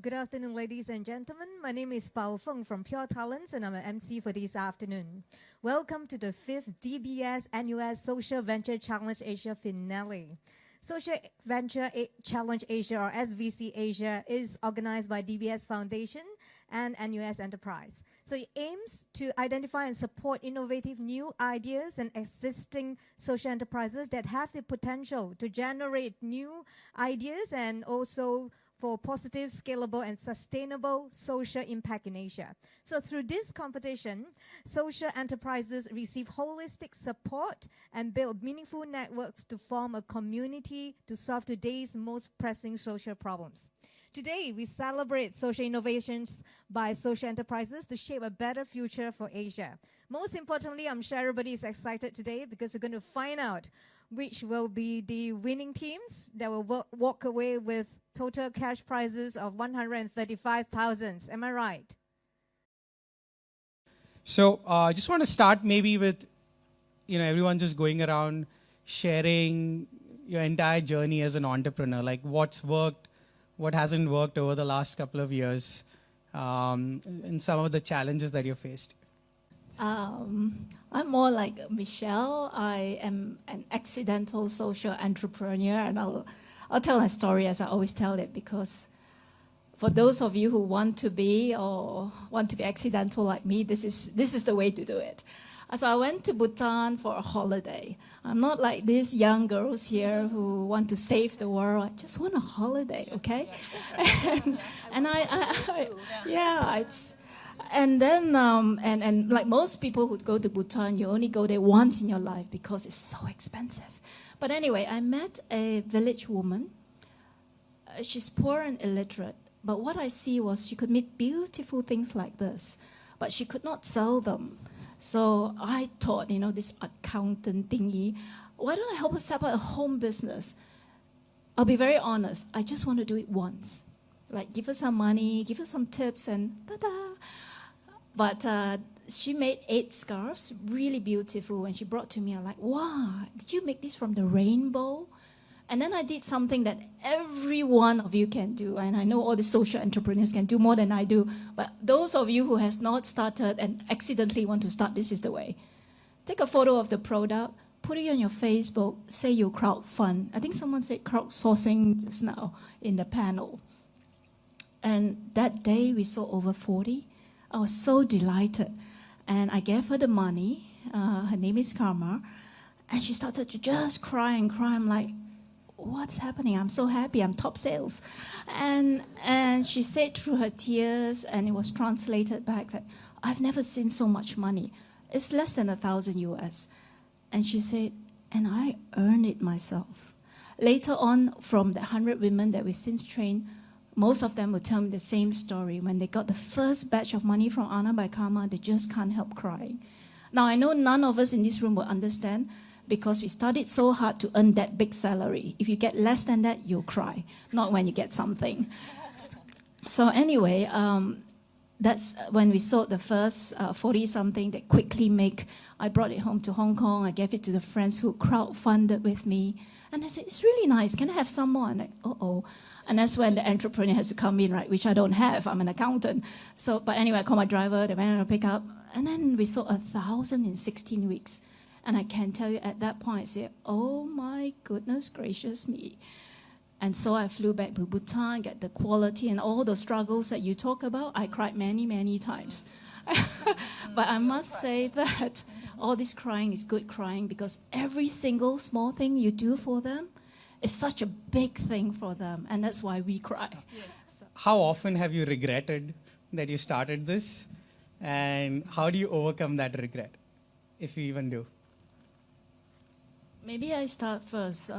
Good afternoon, ladies and gentlemen. My name is Bao Feng from Pure Talents, and I'm an MC for this afternoon. Welcome to the 5th DBS NUS Social Venture Challenge Asia finale. Social Venture Challenge Asia, or SVC Asia, is organized by DBS Foundation and NUS Enterprise. So it aims to identify and support innovative new ideas and existing social enterprises that have the potential to generate new ideas and also for positive, scalable, and sustainable social impact in Asia. So through this competition, social enterprises receive holistic support and build meaningful networks to form a community to solve today's most pressing social problems. Today, we celebrate social innovations by social enterprises to shape a better future for Asia. Most importantly, I'm sure everybody is excited today because we're going to find out which will be the winning teams that will walk away with total cash prizes of 135,000. Am I right? So I just want to start maybe with, everyone just going around sharing your entire journey as an entrepreneur, like what's worked, what hasn't worked over the last couple of years, and some of the challenges that you faced. I'm more like Michelle. I am an accidental social entrepreneur, and I'll tell my story as I always tell it, because for those of you who want to be accidental like me, this is the way to do it. So I went to Bhutan for a holiday. I'm not like these young girls here who want to save the world. I just want a holiday, okay? And then like most people who go to Bhutan, you only go there once in your life because it's so expensive. But anyway, I met a village woman. She's poor and illiterate, but what I see was she could make beautiful things like this, but she could not sell them. So I thought, this accountant thingy, why don't I help her set up a home business? I'll be very honest, I just want to do it once. Like give her some money, give her some tips, and ta-da! But she made 8 scarves, really beautiful. When she brought to me, I'm like, wow, did you make this from the rainbow? And then I did something that every one of you can do. And I know all the social entrepreneurs can do more than I do. But those of you who has not started and accidentally want to start, this is the way. Take a photo of the product, put it on your Facebook, say you crowdfund. I think someone said crowdsourcing just now in the panel. And that day we sold over 40. I was so delighted. And I gave her the money. Her name is Karma. And she started to just cry and cry. I'm like, what's happening? I'm so happy. I'm top sales. And she said through her tears, and it was translated back, that I've never seen so much money. It's less than 1,000 US. And she said, and I earned it myself. Later on, from the 100 women that we've since trained, most of them will tell me the same story. When they got the first batch of money from Anna by Karma, they just can't help crying. Now, I know none of us in this room will understand, because we studied so hard to earn that big salary. If you get less than that, you'll cry, not when you get something. So anyway, that's when we sold the first 40-something that quickly make. I brought it home to Hong Kong. I gave it to the friends who crowdfunded with me. And I said, it's really nice. Can I have some more? I'm like, uh-oh. And that's when the entrepreneur has to come in, right? Which I don't have. I'm an accountant. So, but anyway, I called my driver. They went to pick up. And then we sold 1,000 in 16 weeks. And I can tell you at that point, I said, oh my goodness gracious me. And so I flew back to Bhutan, get the quality and all the struggles that you talk about. I cried many, many times. But I must say that all this crying is good crying, because every single small thing you do for them is such a big thing for them. And that's why we cry. So. How often have you regretted that you started this? And how do you overcome that regret, if you even do? Maybe I start first.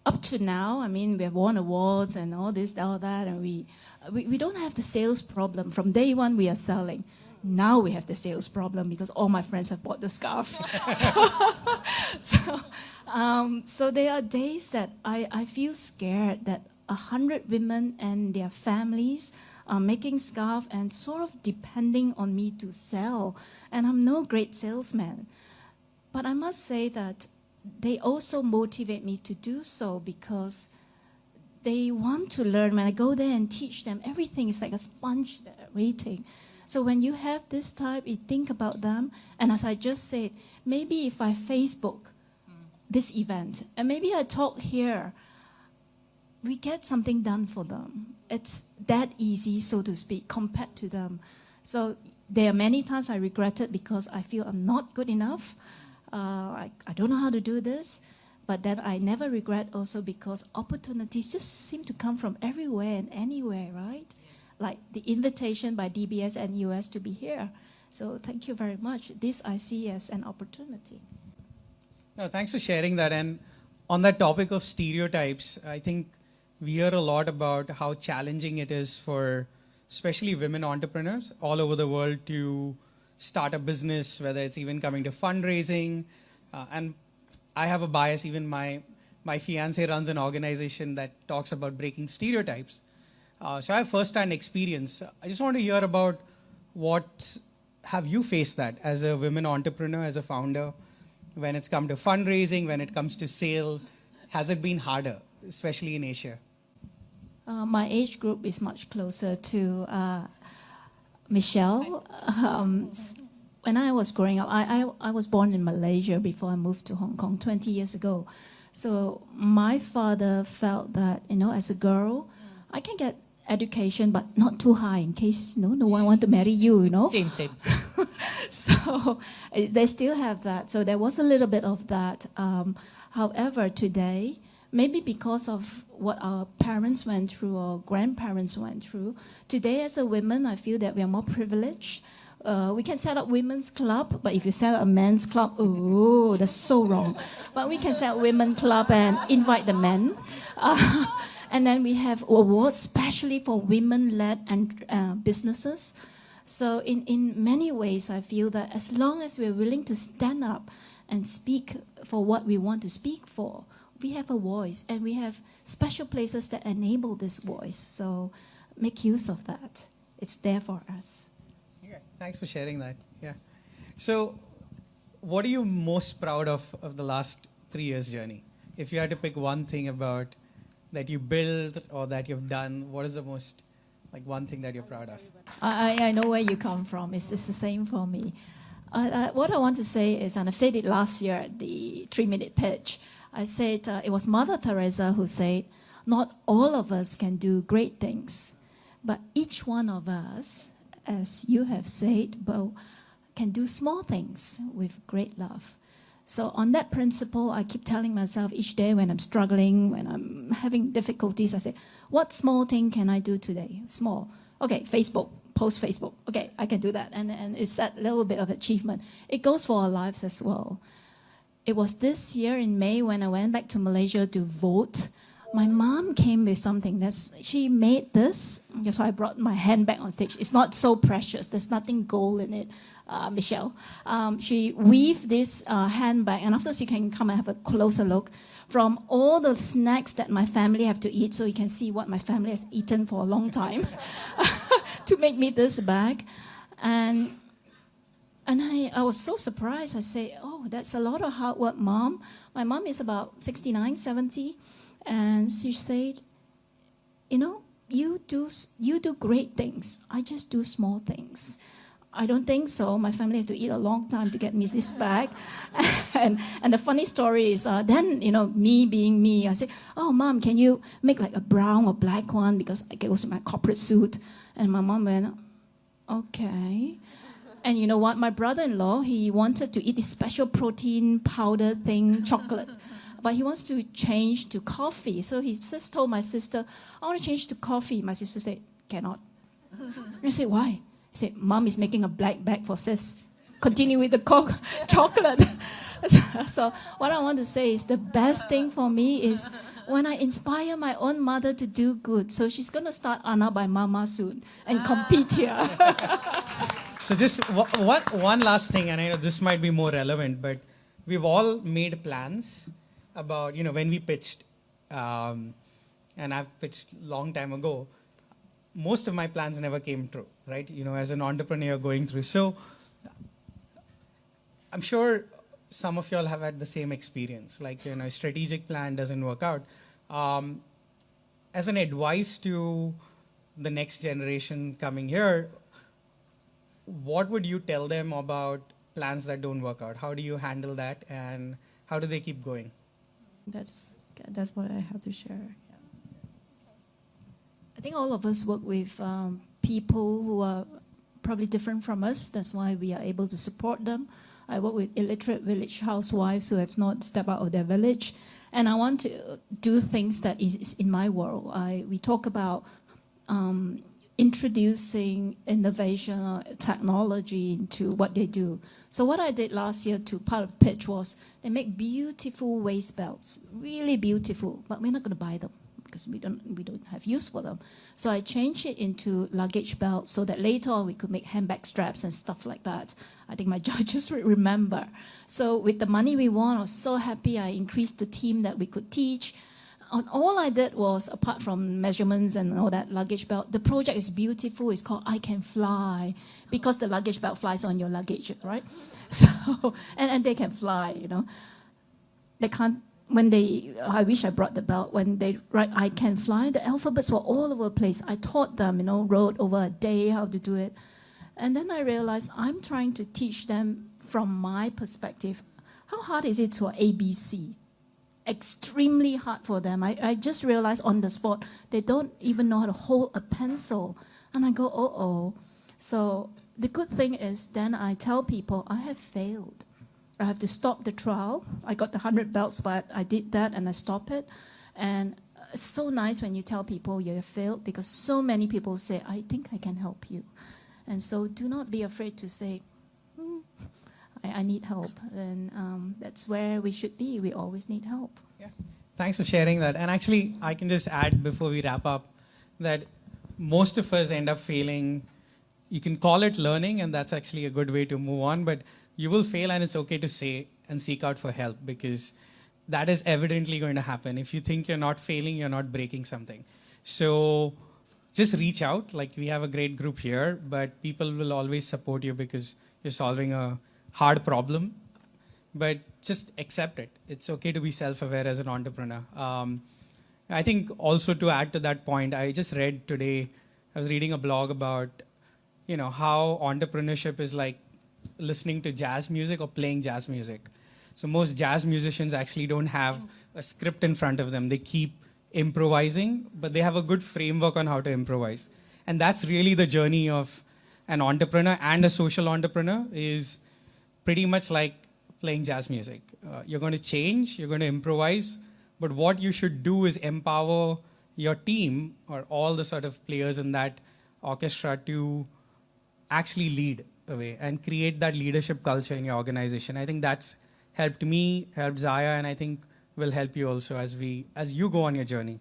Up to now, I mean, we have won awards and all this, all that, and we don't have the sales problem. From day one, we are selling. Now we have the sales problem because all my friends have bought the scarf. So there are days that I feel scared that 100 women and their families are making scarf and sort of depending on me to sell. And I'm no great salesman. But I must say that they also motivate me to do so, because they want to learn. When I go there and teach them, everything is like a sponge that are waiting. So when you have this type, you think about them. And as I just said, maybe if I Facebook this event, and maybe I talk here, we get something done for them. It's that easy, so to speak, compared to them. So there are many times I regret it because I feel I'm not good enough. I don't know how to do this. But then I never regret also because opportunities just seem to come from everywhere and anywhere, right? Like the invitation by DBS NUS to be here. So thank you very much. This I see as an opportunity. No, thanks for sharing that. And on that topic of stereotypes, I think we hear a lot about how challenging it is for especially women entrepreneurs all over the world to start a business, whether it's even coming to fundraising. And I have a bias, even my fiance runs an organization that talks about breaking stereotypes. So I have first-hand experience. I just want to hear about what have you faced that as a women entrepreneur, as a founder, when it's come to fundraising, when it comes to sale, has it been harder, especially in Asia? My age group is much closer to Michelle. When I was growing up, I was born in Malaysia before I moved to Hong Kong 20 years ago. So my father felt that, as a girl, I can get education, but not too high in case, no one want to marry you, Same. So they still have that. So there was a little bit of that. However, today, maybe because of what our parents went through or grandparents went through, today as a woman, I feel that we are more privileged. We can set up women's club, but if you set up a men's club, oh, that's so wrong. But we can set up women's club and invite the men. And then we have awards, especially for women-led and businesses. So in many ways, I feel that as long as we're willing to stand up and speak for what we want to speak for, we have a voice, and we have special places that enable this voice. So make use of that. It's there for us. Yeah, thanks for sharing that. Yeah. So what are you most proud of the last 3 years journey? If you had to pick one thing about that you built or that you've done, what is the most, one thing that you're proud of? I know where you come from. It's the same for me. What I want to say is, and I've said it last year at the 3-minute pitch, I said it was Mother Teresa who said, not all of us can do great things, but each one of us, as you have said, Bo, can do small things with great love. So on that principle, I keep telling myself each day when I'm struggling, when I'm having difficulties, I say, what small thing can I do today? Small. Okay, post Facebook. Okay, I can do that. And it's that little bit of achievement. It goes for our lives as well. It was this year in May when I went back to Malaysia to vote. My mom came with something. She made this. That's why I brought my handbag on stage. It's not so precious. There's nothing gold in it, Michelle. She weaved this handbag, and afterwards you can come and have a closer look from all the snacks that my family have to eat, so you can see what my family has eaten for a long time to make me this bag. And I was so surprised. I say, oh, that's a lot of hard work, Mom. My mom is about 69, 70. And she said, you do great things. I just do small things. I don't think so. My family has to eat a long time to get me this bag. and the funny story is, then, me being me, I said, oh, Mom, can you make like a brown or black one? Because I goes with my corporate suit. And my mom went, okay. And you know what? My brother-in-law, he wanted to eat this special protein powder thing, chocolate. But he wants to change to coffee. So he just told my sister, I want to change to coffee. My sister said, cannot. I said, why? He said, Mom is making a black bag for sis. Continue with the chocolate. So what I want to say is the best thing for me is when I inspire my own mother to do good. So she's going to start Anna by Mama soon and compete here. So just one last thing, and I know this might be more relevant, but we've all made plans about, when we pitched, and I've pitched long time ago, most of my plans never came true, right? As an entrepreneur going through. So I'm sure some of you all have had the same experience, a strategic plan doesn't work out. as an advice to the next generation coming here, what would you tell them about plans that don't work out? How do you handle that, and how do they keep going? That's what I have to share. Yeah. I think all of us work with people who are probably different from us. That's why we are able to support them. I work with illiterate village housewives who have not stepped out of their village. And I want to do things that is in my world. We talk about introducing innovation or technology into what they do. So what I did last year to part of the pitch was they make beautiful waist belts, really beautiful, but we're not going to buy them because we don't have use for them. So I changed it into luggage belts so that later on we could make handbag straps and stuff like that. I think my judges will remember. So with the money we won, I was so happy. I increased the team that we could teach. And all I did was, apart from measurements and all that luggage belt, the project is beautiful. It's called I Can Fly, because the luggage belt flies on your luggage, right? So, and they can fly, you know. They can't, I wish I brought the belt. When they write I Can Fly, the alphabets were all over the place. I taught them, you know, wrote over a day how to do it. And then I realized I'm trying to teach them from my perspective. How hard is it to ABC? Extremely hard for them. I just realized on the spot, they don't even know how to hold a pencil. And I go, uh-oh. So the good thing is then I tell people, I have failed. I have to stop the trial. I got the 100 belts, but I did that and I stopped it. And it's so nice when you tell people you have failed, because so many people say, I think I can help you. And so do not be afraid to say, I need help. And that's where we should be. We always need help. Yeah. Thanks for sharing that. And actually, I can just add before we wrap up that most of us end up failing. You can call it learning, and that's actually a good way to move on. But you will fail, and it's okay to say and seek out for help, because that is evidently going to happen. If you think you're not failing, you're not breaking something. So just reach out. Like, we have a great group here, but people will always support you because you're solving a hard problem. But just accept it. It's okay to be self-aware as an entrepreneur. I think also to add to that point, I just read today, I was reading a blog about, you know, how entrepreneurship is like listening to jazz music or playing jazz music. So most jazz musicians actually don't have a script in front of them. They keep improvising, but they have a good framework on how to improvise. And that's really the journey of an entrepreneur and a social entrepreneur, is pretty much like playing jazz music. You're going to change, you're going to improvise, but what you should do is empower your team or all the sort of players in that orchestra to actually lead away and create that leadership culture in your organization. I think that's helped me, helped Zaya, and I think will help you also as you go on your journey.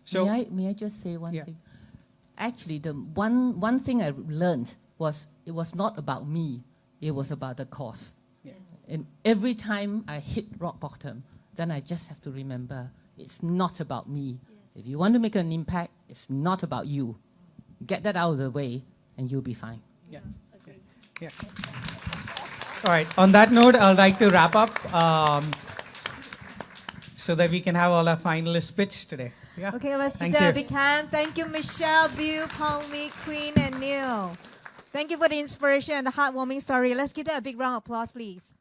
So may I just say one thing? Actually, the one thing I learned was it was not about me, it was about the cause. Yes. And every time I hit rock bottom, then I just have to remember it's not about me. Yes. If you want to make an impact, it's not about you. Get that out of the way and you'll be fine. Yeah. Yeah. All right. On that note, I'd like to wrap up so that we can have all our finalists pitch today. Yeah. Okay, let's give Thank them a you. big hand. Thank you, Michelle, Bill, Palmi, Queen, and Niel. Thank you for the inspiration and the heartwarming story. Let's give them a big round of applause, please.